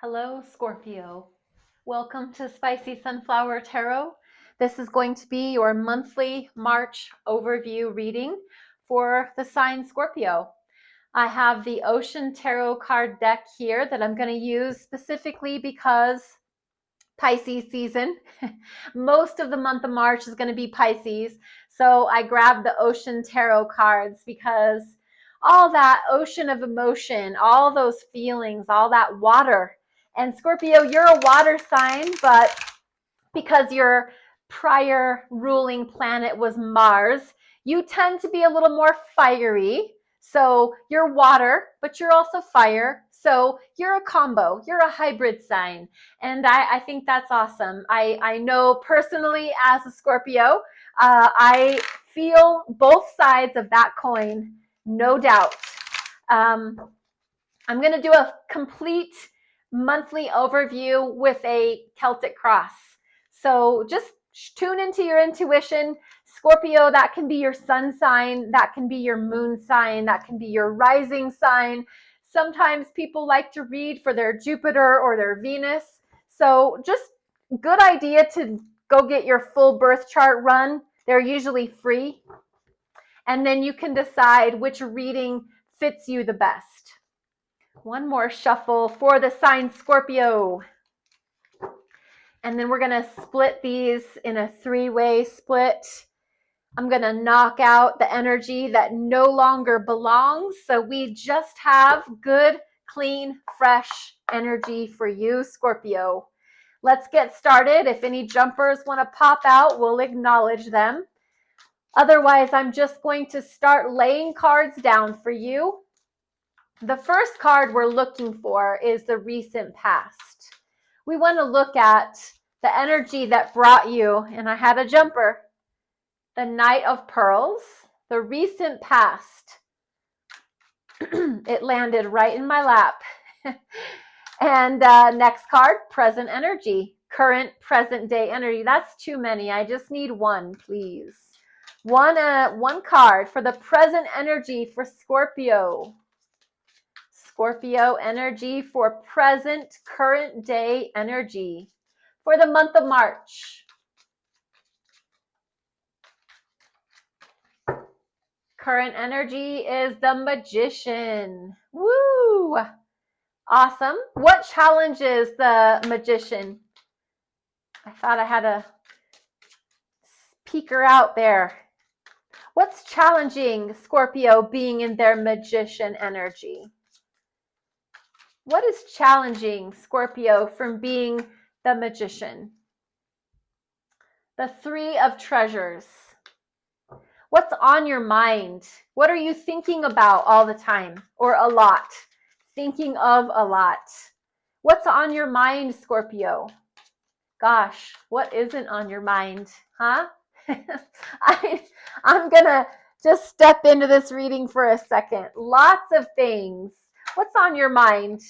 Hello, Scorpio. Welcome to Spicy Sunflower Tarot. This is going to be your monthly March overview reading for the sign Scorpio. I have the Ocean Tarot card deck here that I'm going to use specifically because Pisces season. Most of the month of March is going to be Pisces. So I grabbed the Ocean Tarot cards because all that ocean of emotion, all those feelings, all that water. And Scorpio, you're a water sign, but because your prior ruling planet was Mars, you tend to be a little more fiery. So you're water, but you're also fire. So you're a combo, you're a hybrid sign. And I think that's awesome. I know personally as a Scorpio, I feel both sides of that coin, no doubt. I'm going to do a complete monthly overview with a Celtic cross. So just tune into your intuition. Scorpio, that can be your sun sign, that can be your moon sign, that can be your rising sign. Sometimes people like to read for their Jupiter or their Venus. So just good idea to go get your full birth chart run. They're usually free. And then you can decide which reading fits you the best. One more shuffle for the sign Scorpio. And then we're going to split these in a three-way split. I'm going to knock out the energy that no longer belongs. So we just have good, clean, fresh energy for you, Scorpio. Let's get started. If any jumpers want to pop out, we'll acknowledge them. Otherwise, I'm just going to start laying cards down for you. The first card we're looking for is the recent past. We want to look at the energy that brought you, and I had a jumper, the Knight of Pearls, the recent past. It landed right in my lap. And next card, present energy, current present day energy. That's too many. I just need one, please. One card for the present energy for Scorpio. Scorpio energy for present, current day energy for the month of March. Current energy is the Magician. Woo! Awesome. What challenges the Magician? I thought I had a peeker out there. What's challenging Scorpio being in their Magician energy? What is challenging Scorpio from being the Magician? The Three of Treasures. What's on your mind? What are you thinking about all the time or a lot? Thinking of a lot. What's on your mind, Scorpio? Gosh, what isn't on your mind, huh? I'm gonna just step into this reading for a second. Lots of things. What's on your mind?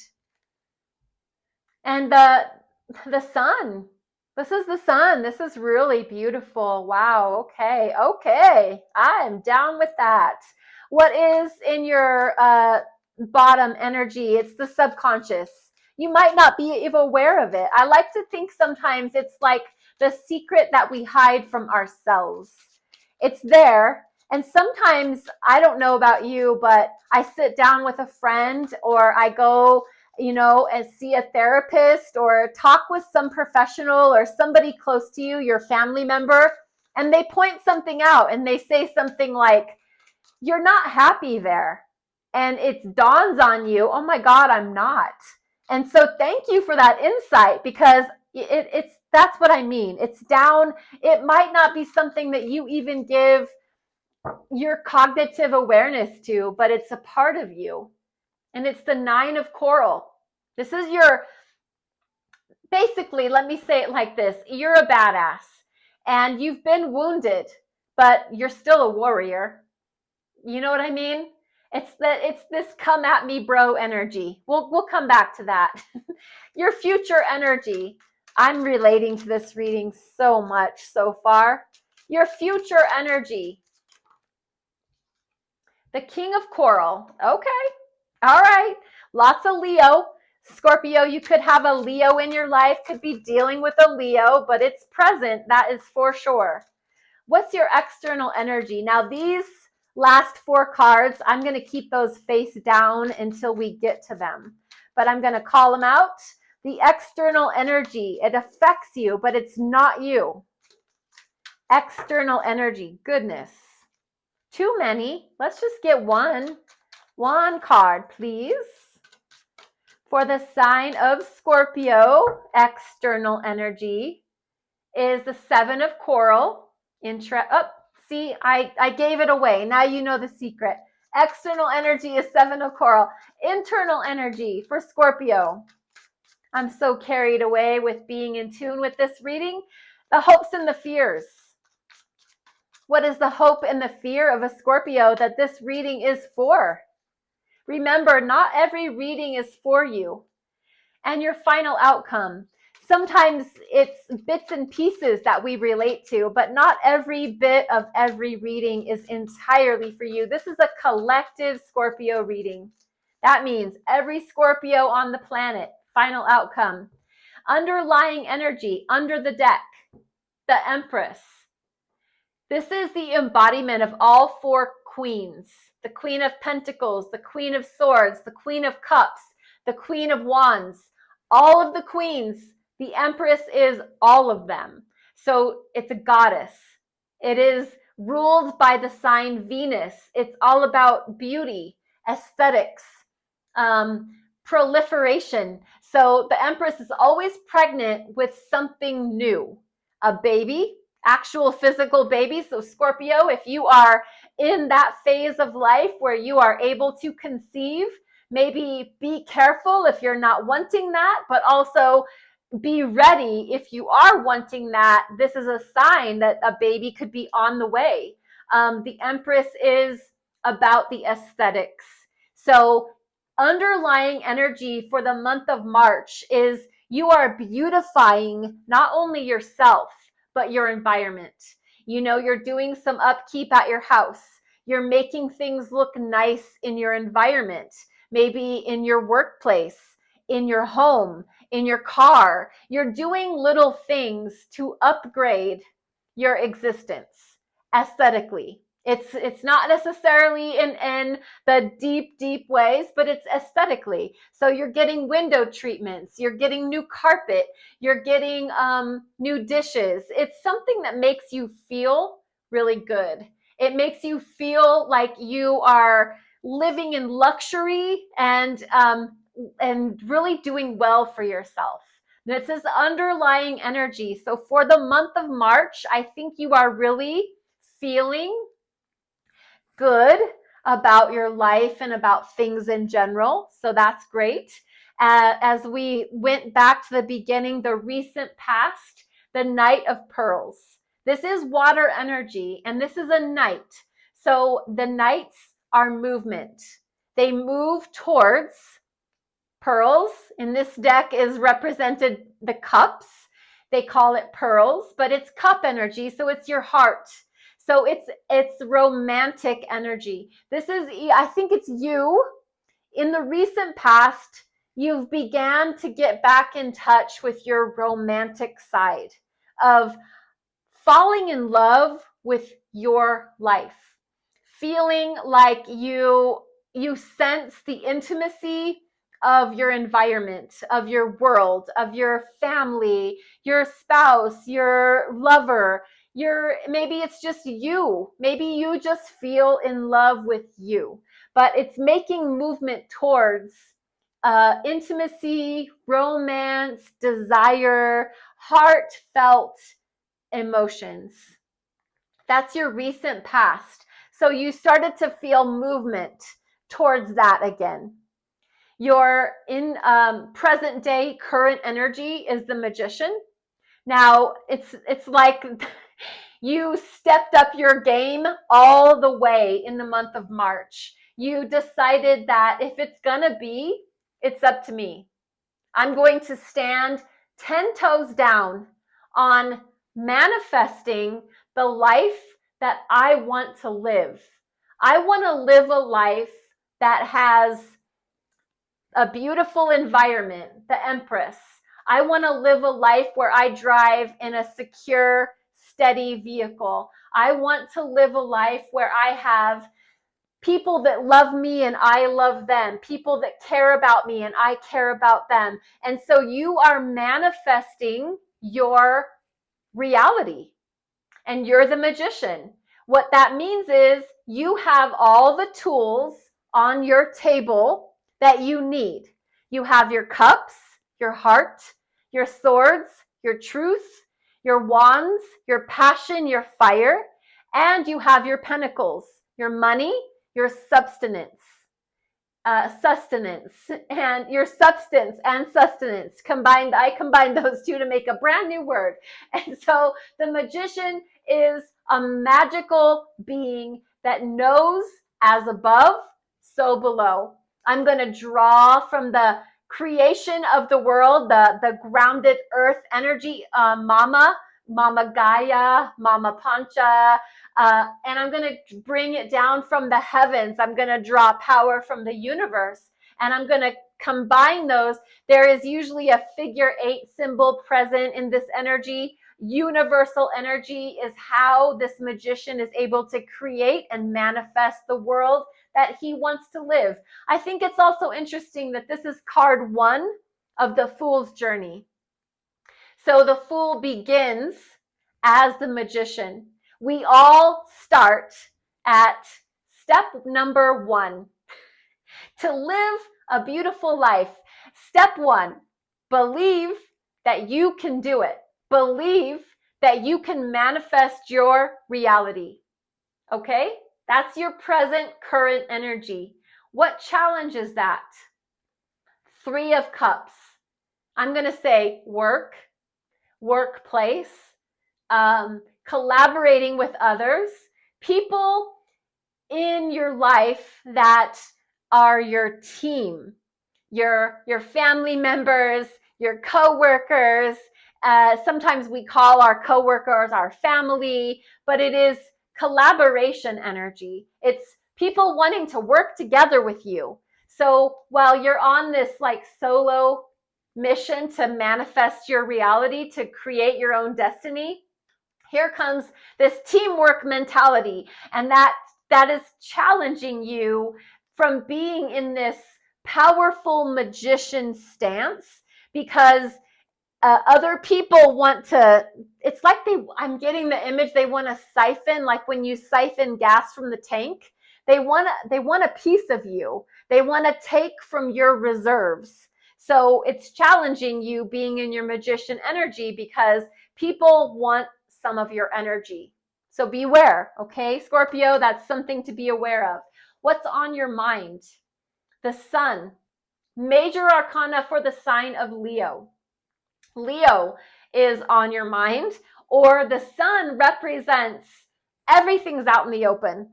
And the sun. This is the sun. This is really beautiful. Wow. Okay. I'm down with that. What is in your bottom energy? It's the subconscious. You might not be even aware of it. I like to think sometimes it's like the secret that we hide from ourselves. It's there. And sometimes, I don't know about you, but I sit down with a friend or I go, and see a therapist or talk with some professional or somebody close to you, your family member, and they point something out and they say something like, you're not happy there. And it dawns on you, oh my God, I'm not. And so thank you for that insight because that's what I mean. It's down. It might not be something that you even give your cognitive awareness to, but it's a part of you. And it's the Nine of Coral. This is basically, let me say it like this. You're a badass and you've been wounded, but you're still a warrior. You know what I mean? It's this come at me bro energy. We'll come back to that. Your future energy. I'm relating to this reading so much so far. Your future energy. The King of Coral. Okay. All right. Lots of Leo. Scorpio, you could have a Leo in your life, could be dealing with a Leo, but it's present. That is for sure. What's your external energy? Now, these last 4 cards, I'm going to keep those face down until we get to them. But I'm going to call them out. The external energy, it affects you, but it's not you. External energy, goodness. Too many. Let's just get one card, please. For the sign of Scorpio, external energy is the 7 of coral. See, I gave it away. Now you know the secret. External energy is 7 of coral. Internal energy for Scorpio. I'm so carried away with being in tune with this reading. The hopes and the fears. What is the hope and the fear of a Scorpio that this reading is for? Remember, not every reading is for you. And your final outcome. Sometimes it's bits and pieces that we relate to, but not every bit of every reading is entirely for you. This is a collective Scorpio reading. That means every Scorpio on the planet, final outcome. Underlying energy under the deck, the Empress. This is the embodiment of all 4 queens. The Queen of Pentacles, the Queen of Swords, the Queen of Cups, the Queen of Wands. All of the queens, the Empress is all of them. So it's a goddess. It is ruled by the sign Venus. It's all about beauty, aesthetics, proliferation. So the Empress is always pregnant with something new. A baby, actual physical baby. So Scorpio, if you are in that phase of life where you are able to conceive, maybe be careful if you're not wanting that, but also be ready if you are wanting that. This is a sign that a baby could be on the way. The Empress is about the aesthetics. So underlying energy for the month of March is you are beautifying not only yourself, but your environment. You know, you're doing some upkeep at your house. You're making things look nice in your environment. Maybe in your workplace, in your home, in your car. You're doing little things to upgrade your existence aesthetically. It's not necessarily in the deep ways, but it's aesthetically. So you're getting window treatments, you're getting new carpet, you're getting new dishes. It's something that makes you feel really good. It makes you feel like you are living in luxury and really doing well for yourself. This is underlying energy. So for the month of March, I think you are really feeling good about your life and about things in general. So that's great. As we went back to the beginning, the recent past, the Knight of Pearls. This is water energy, and this is a knight. So the knights are movement. They move towards pearls. In this deck is represented the cups. They call it pearls, but it's cup energy, so it's your heart. So it's romantic energy. This is, I think it's you. In the recent past, you've began to get back in touch with your romantic side of falling in love with your life, feeling like you sense the intimacy of your environment, of your world, of your family, your spouse, your lover, maybe it's just you. Maybe you just feel in love with you, but it's making movement towards intimacy, romance, desire, heartfelt emotions. That's your recent past. So you started to feel movement towards that again. Your in present day current energy is the Magician. Now it's like you stepped up your game all the way in the month of March. You decided that if it's gonna be, it's up to me. I'm going to stand 10 toes down on manifesting the life that I want to live. I want to live a life that has a beautiful environment, the Empress. I want to live a life where I drive in a secure, steady vehicle. I want to live a life where I have people that love me and I love them, people that care about me and I care about them. And so you are manifesting your reality, and you're the magician. What that means is you have all the tools on your table that you need. You have your cups, your heart, your swords, your truth, your wands, your passion, your fire, and you have your pentacles, your money, your sustenance, and your substance and sustenance combined. I combined those two to make a brand new word. And so the magician is a magical being that knows as above, so below. I'm going to draw from the creation of the world, the grounded earth energy, Mama Gaia, Mama Pancha, and I'm going to bring it down from the heavens. I'm going to draw power from the universe, and I'm going to combine those. There is usually a figure 8 symbol present in this energy. Universal energy is how this magician is able to create and manifest the world that he wants to live. I think it's also interesting that this is card 1 of the Fool's Journey. So the Fool begins as the magician. We all start at step number 1 to live a beautiful life. Step 1, believe that you can do it. Believe that you can manifest your reality. Okay? That's your present, current energy. What challenges that? 3 of Cups. I'm going to say work, workplace, collaborating with others, people in your life that are your team, your family members, your coworkers. Sometimes we call our coworkers our family, but it is collaboration energy. It's people wanting to work together with you. So while you're on this like solo mission to manifest your reality, to create your own destiny, here comes this teamwork mentality, and that is challenging you from being in this powerful magician stance, because other people want to, it's like I'm getting the image, they want to siphon, like when you siphon gas from the tank, they want a piece of you. They want to take from your reserves. So it's challenging you being in your magician energy because people want some of your energy. So beware, okay, Scorpio, that's something to be aware of. What's on your mind? The Sun, major arcana for the sign of Leo. Leo is on your mind, or the Sun represents everything's out in the open.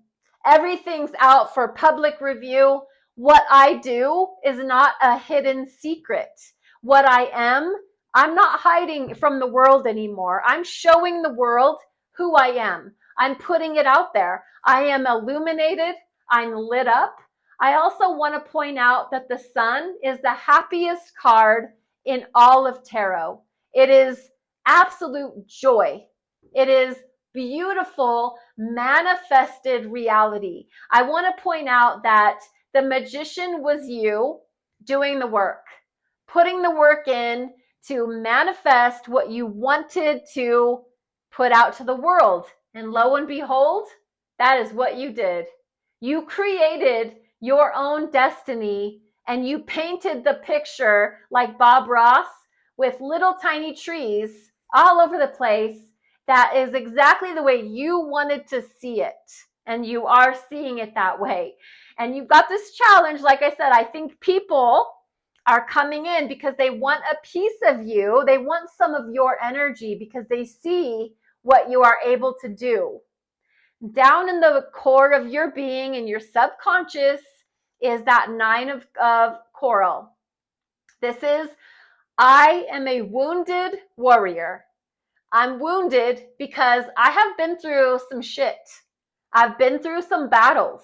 Everything's out for public review. What I do is not a hidden secret. What I am, I'm not hiding from the world anymore. I'm showing the world who I am. I'm putting it out there. I am illuminated. I'm lit up. I also want to point out that the Sun is the happiest card in all of tarot. It is absolute joy. It is beautiful, manifested reality. I want to point out that the magician was you doing the work, putting the work in to manifest what you wanted to put out to the world. And lo and behold, that is what you did. You created your own destiny, and you painted the picture like Bob Ross with little tiny trees all over the place. That is exactly the way you wanted to see it. And you are seeing it that way. And you've got this challenge. Like I said, I think people are coming in because they want a piece of you. They want some of your energy because they see what you are able to do. Down in the core of your being, in your subconscious, is that 9 of coral. This is, I am a wounded warrior. I'm wounded because I have been through some shit. I've been through some battles.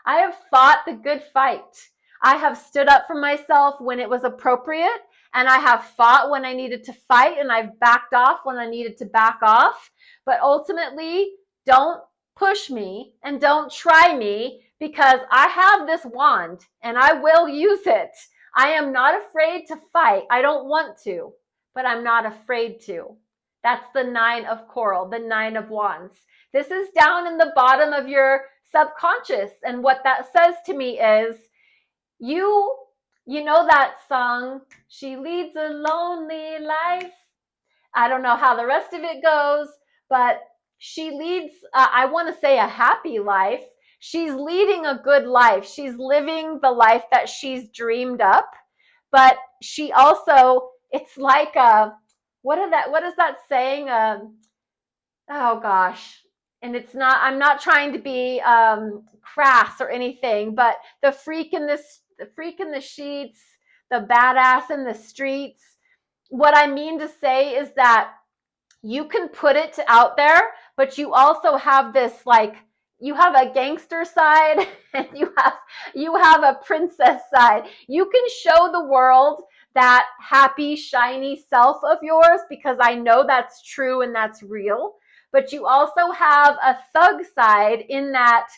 I have fought the good fight. I have stood up for myself when it was appropriate, and I have fought when I needed to fight, and I've backed off when I needed to back off. But ultimately, don't push me and don't try me, because I have this wand and I will use it. I am not afraid to fight. I don't want to, but I'm not afraid to. That's the 9 of coral, the 9 of wands. This is down in the bottom of your subconscious. And what that says to me is, you know that song, She Leads a Lonely Life? I don't know how the rest of it goes, but she leads, I want to say, a happy life. She's leading a good life. She's living the life that she's dreamed up. But she also, it's like what is that saying? Oh gosh. And it's not, I'm not trying to be crass or anything, but the freak in the sheets, the badass in the streets. What I mean to say is that you can put it out there, but you also have this, like, you have a gangster side and you have a princess side. You can show the world that happy, shiny self of yours, because I know that's true and that's real. But you also have a thug side in that,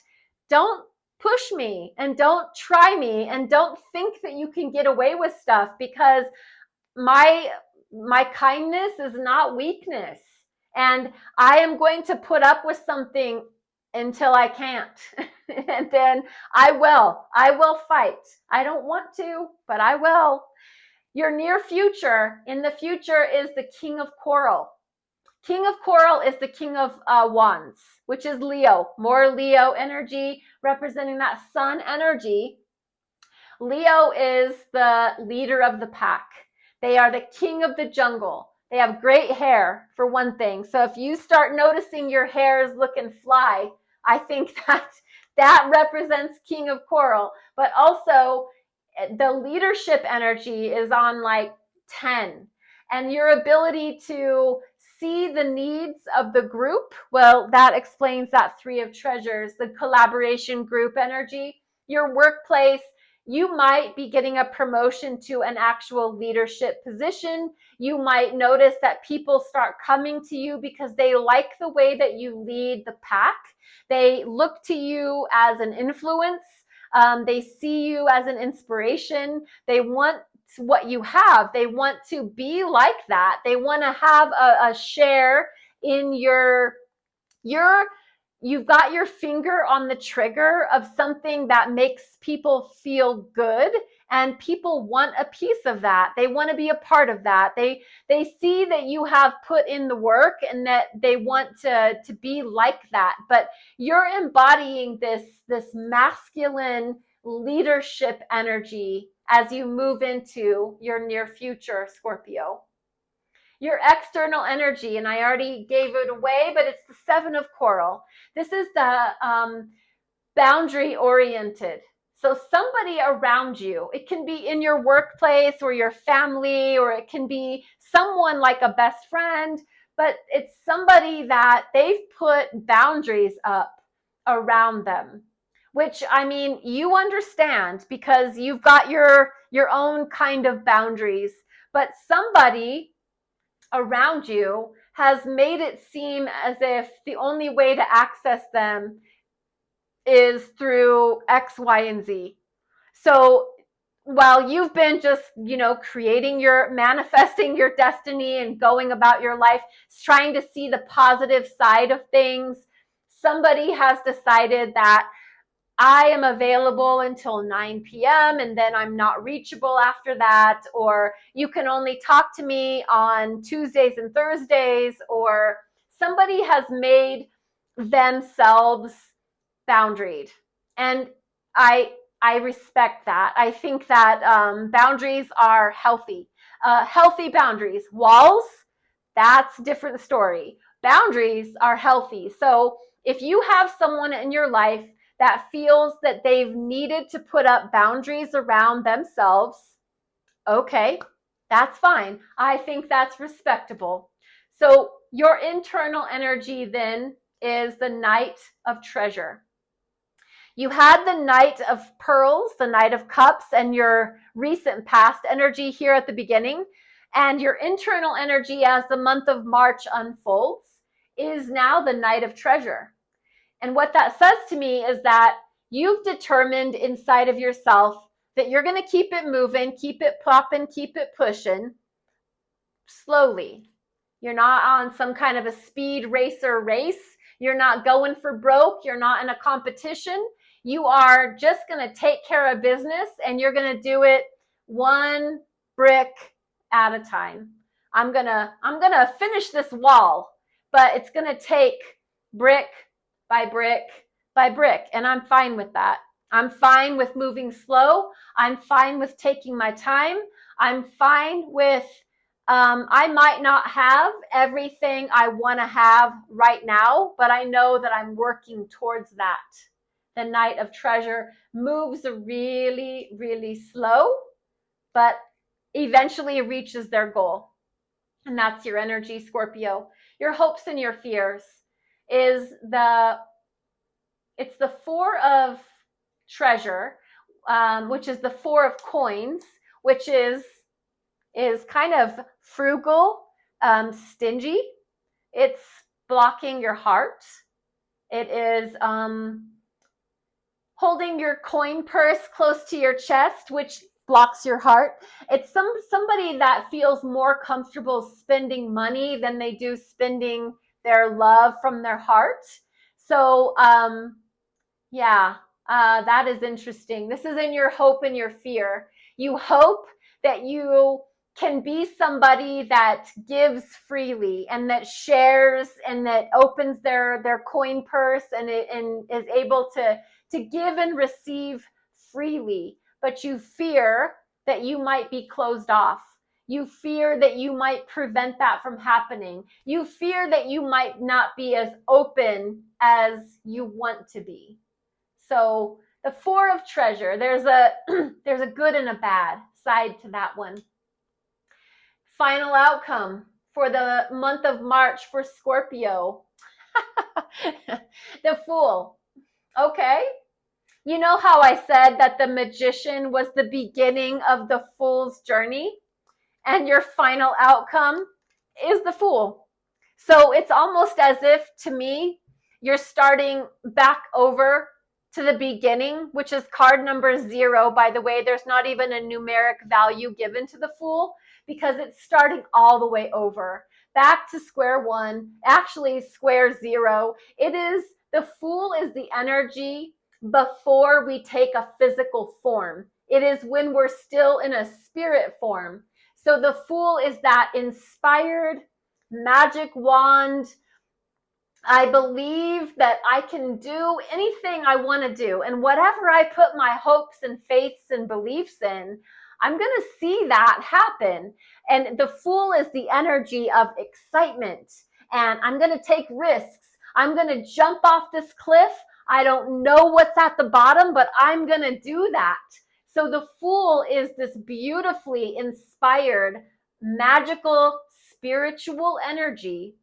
don't push me and don't try me and don't think that you can get away with stuff, because my kindness is not weakness, and I am going to put up with something until I can't. And then I will fight. I don't want to, but I will. Your near future, in the future, is the King of Coral. King of Coral is the King of Wands, which is Leo, more Leo energy, representing that sun energy. Leo is the leader of the pack. They are the king of the jungle. They have great hair, for one thing. So if you start noticing your hair is looking fly, I think that represents King of Coral. But also, the leadership energy is on like 10. And your ability to see the needs of the group, well, that explains that 3 of treasures, the collaboration group energy. Your workplace, you might be getting a promotion to an actual leadership position. You might notice that people start coming to you because they like the way that you lead the pack. They look to you as an influence. They see you as an inspiration. They want what you have. They want to be like that. They want to have a share in you've got your finger on the trigger of something that makes people feel good, and people want a piece of that. They want to be a part of that. They see that you have put in the work and that they want to be like that. But you're embodying this masculine leadership energy as you move into your near future, Scorpio. Your external energy, and I already gave it away, but it's the 7 of coral. This is the boundary oriented. So somebody around you, it can be in your workplace or your family, or it can be someone like a best friend, but it's somebody that they've put boundaries up around them, which, I mean, you understand because you've got your own kind of boundaries, but somebody around you has made it seem as if the only way to access them is through X, Y, and Z. So while you've been just, manifesting your destiny and going about your life, trying to see the positive side of things, somebody has decided that I am available until 9 p.m. and then I'm not reachable after that, or you can only talk to me on Tuesdays and Thursdays, or somebody has made themselves boundaried. And I respect that. I think that boundaries are healthy. Healthy boundaries. Walls, that's a different story. Boundaries are healthy. So if you have someone in your life that feels that they've needed to put up boundaries around themselves, okay, that's fine. I think that's respectable. So your internal energy then is the Knight of Treasure. You had the Knight of Pearls, the Knight of Cups, and your recent past energy here at the beginning. And your internal energy as the month of March unfolds is now the Knight of Treasure. And what that says to me is that you've determined inside of yourself that you're going to keep it moving, keep it popping, keep it pushing slowly. You're not on some kind of a speed racer race. You're not going for broke. You're not in a competition. You are just going to take care of business, and you're going to do it one brick at a time. I'm going to finish this wall, but it's going to take brick by brick by brick, and I'm fine with that. I'm fine with moving slow. I'm fine with taking my time. I'm fine with I might not have everything I want to have right now, but I know that I'm working towards that. The Knight of Treasure moves really, really slow, but eventually reaches their goal. And that's your energy, Scorpio. Your hopes and your fears is it's the Four of Treasure, which is the Four of Coins, which is kind of frugal, stingy. It's blocking your heart. It is holding your coin purse close to your chest, which blocks your heart. It's somebody that feels more comfortable spending money than they do spending their love from their heart. So that is interesting. This is in your hope and your fear. You hope that you can be somebody that gives freely and that shares and that opens their coin purse and is able to give and receive freely. But you fear that you might be closed off. You fear that you might prevent that from happening. You fear that you might not be as open as you want to be. So the Four of Treasure, there's a good and a bad side to that one. Final outcome for the month of March for Scorpio. The Fool. Okay. You know how I said that the Magician was the beginning of the Fool's journey? And your final outcome is the Fool. So it's almost as if, to me, you're starting back over to the beginning, which is card number 0. By the way, there's not even a numeric value given to the Fool because it's starting all the way over, back to square one, actually square 0. The Fool is the energy before we take a physical form. It is when we're still in a spirit form. So the Fool is that inspired magic wand. I believe that I can do anything I want to do. And whatever I put my hopes and faiths and beliefs in, I'm going to see that happen. And the Fool is the energy of excitement. And I'm going to take risks. I'm going to jump off this cliff. I don't know what's at the bottom, but I'm going to do that. So the Fool is this beautifully inspired, magical, spiritual energy.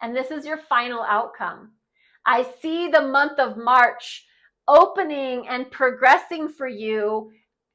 And this is your final outcome. I see the month of March opening and progressing for you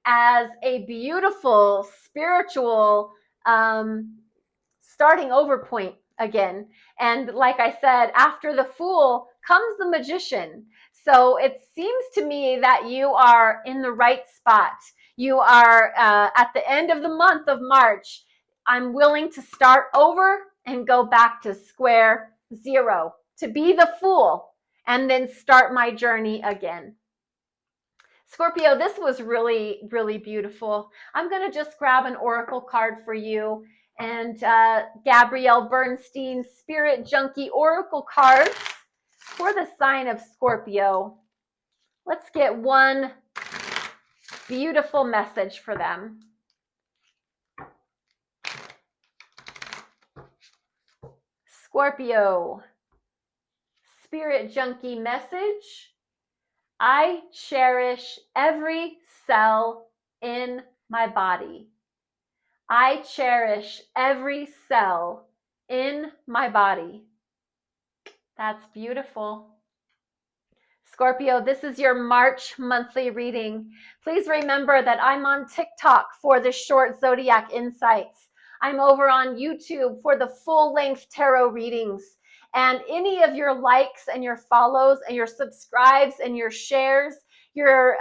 as a beautiful, spiritual, starting over point again. And like I said, after the Fool comes the Magician. So it seems to me that you are in the right spot. You are at the end of the month of March. I'm willing to start over and go back to square 0, to be the Fool, and then start my journey again. Scorpio, this was really, really beautiful. I'm going to just grab an oracle card for you. And Gabrielle Bernstein, Spirit Junkie oracle cards for the sign of Scorpio. Let's get one beautiful message for them. Scorpio, Spirit Junkie message. I cherish every cell in my body. I cherish every cell in my body. That's beautiful. Scorpio, this is your March monthly reading. Please remember that I'm on TikTok for the short zodiac insights. I'm over on YouTube for the full-length tarot readings. And any of your likes and your follows and your subscribes and your shares, your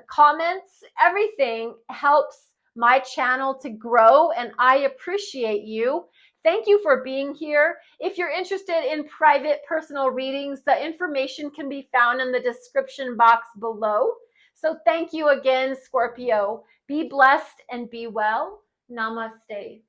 comments, everything helps my channel to grow, and I appreciate you. Thank you for being here. If you're interested in private personal readings, the information can be found in the description box below. So thank you again, Scorpio. Be blessed and be well. Namaste.